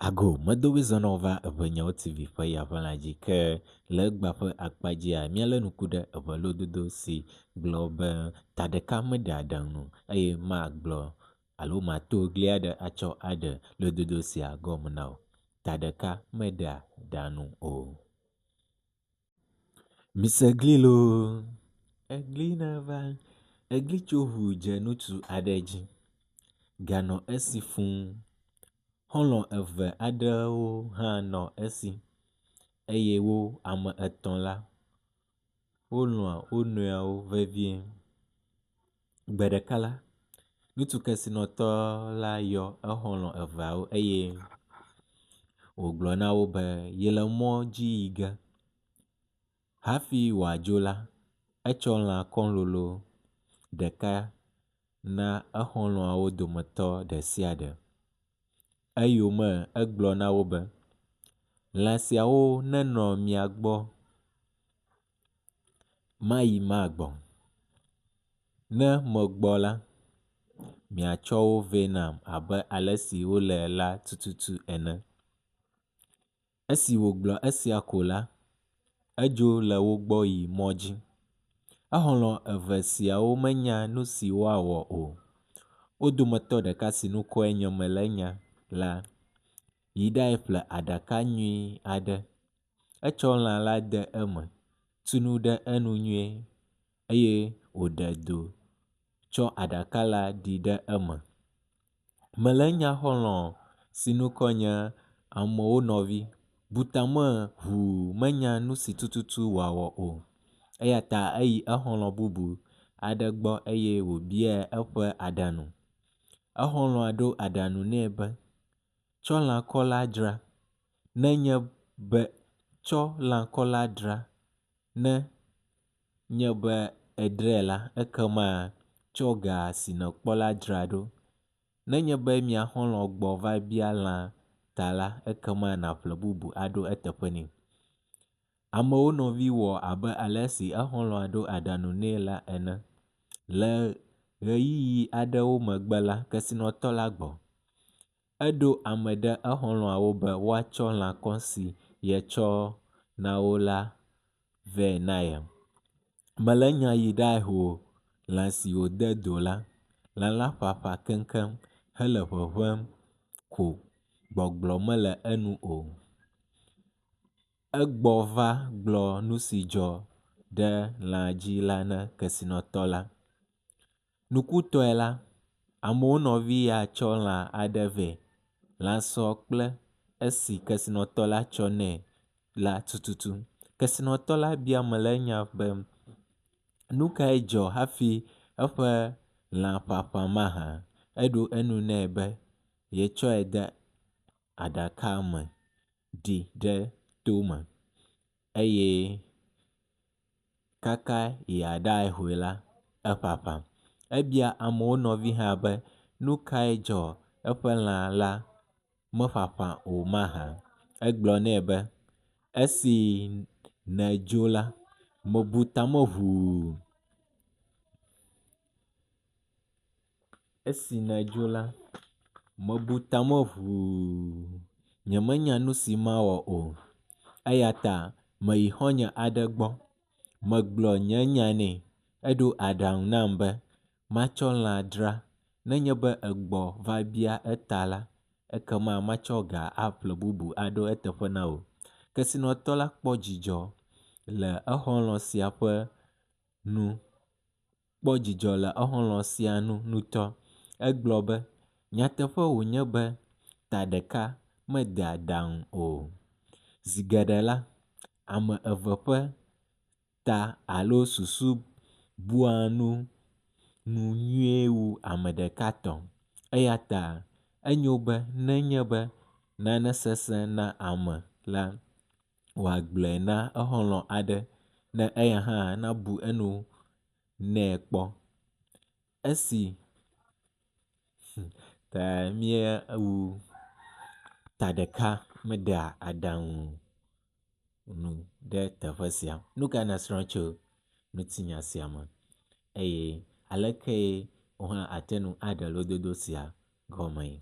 Ago medowoe zɔnɔ va eʋe nyawo TV ƒe yaƒela dzi ke le egba ƒe akpadzia míalé ŋku ɖe eʋe lododo si gblɔ be ta ɖeka meɖe aɖaŋu eye magblɔ alo mato gli aɖe atsɔ aɖe lododo sia gɔme na wo. Ta ɖeka meɖea aɖaŋu o. Mise gli loo, egli neva, egli tso ʋu dze ŋutsu aɖe dzi ganɔ esi fũu. Xɔlɔ̃ eve aɖewo hã nɔ esi eye wo ame etɔ̃ la wolɔ̃a wo nɔewo vevie. Gbe ɖeka la, ŋutsu kesinɔtɔ la yɔ exɔlɔ̃ eveawo eye wògblɔ na wo be yele mɔ dzi yi ge. Hafi wòadzo la, etsɔ lã kɔlolo ɖeka na exɔlɔ̃awo dometɔ ɖe sia ɖe. Eyome egblɔ na wo be lã siawo nenɔ mia gbɔ mayi magbɔ. Ne megbɔ la, miatsɔ wo vɛ nam abe ale si wole la tututu ene. Esi wògblɔ esia ko la, edzo le wo gbɔ yi mɔ dzi. Exɔlɔ̃ eve siawo menya nu si woawɔ o. Wo dometɔ ɖeka si nukɔe nye mele enya la yi ɖae ƒle aɖaka nyui aɖe. Etsɔ lã la de eme, tu nu ɖe enu nyuie eye wòɖe do tsɔ aɖaka la ɖi ɖe eme. Mele enya xɔlɔ̃ si nukɔ nye amewo nɔvi butame ʋuu menya nu si tututu wòawɔ o eya ta eyi exɔlɔ̃ bubu aɖe gbɔ eye wòbiae eƒe aɖaŋu. Exɔlɔ̃a ɖo aɖaŋu nɛ be tsɔ lãkɔ la dzra nenye be tsɔ lãkɔ la dzra ne nye be eɖae la ekema tsɔ ga si nèkpɔ la dzra ɖo. Nenye be mia xɔlɔ̃ gbɔ va bia lã ta la ekema nàƒle bubu aɖo eteƒe nɛ. Amewo nɔvi wɔ abe ale si exɔlɔ̃a ɖo aɖaŋu nɛ la ene. Le ʋeyiʋi aɖewo megbe la, kesinɔtɔ la gbɔ. Eɖo ame ɖe exɔlɔ̃awo be woatsɔ lãkɔ si yetsɔ na wo la vɛ na ye. Mele enya yi ɖae o. Lã si wòde do la, lã la ƒaƒã keŋkeŋ hele ʋeʋẽm ko gbɔgblɔ mele enu o. Egbɔ va gblɔ nu si dzɔ ɖe lã dzi la ne kesinɔtɔ la. Nukutɔe la, amewo nɔvi ya tsɔ lã aɖe vɛ. Lãsɔ kple esi kesinɔtɔ la tsɔ nɛ la tututu. Kesinɔtɔ la bia mele enya be nu kae dzɔ hafi eƒe lã ƒaƒã mahã. Eɖo enu nɛ be yetsɔe de aɖaka me ɖi ɖe tome eye kaka yeaɖae hoe la eƒaƒã. Ebia amewo nɔvi hã be nu kae dzɔ eƒe lã la meƒaƒã o mahã. Egblɔ nɛ be esi nèdzo la, mebu tame ʋuu. Esi nèdzo la, mebu tame ʋuu. Nyemenya nu si mawɔ o eya ta meyi xɔ̃nye aɖe gbɔ. Megblɔ nye nya nɛ. Eɖo aɖaŋu nam be matsɔ lã dzra nenye be egbɔ va bia eta la ekema matsɔ ga aƒle bubu aɖo eteƒe na wò. Kesinɔtɔ la kpɔ dzidzɔ le exɔlɔ̃ sia ƒe nu. Kpɔ dzidzɔ le exɔlɔ̃ sia nu nutɔ. Egblɔ be nyateƒe wònye be ta ɖeka mede aɖaŋu o. Zi geɖe la, ame eve ƒe ta alo susu bua nu nyuie wu ame ɖeka tɔ eya ta enyo be nenye be nane sesẽ na ame la wòagblɔe na exɔlɔ̃ aɖe ne eya hã nabu eno nɛ kpɔ. Esi ta míewu ta ɖeka meɖea aɖaŋu nu ɖe teƒe sia. Nu ka nàsrɔ̃ tso ŋutinya sia me eye aleke wo hã ate ŋu aɖe lododo sia gɔmee?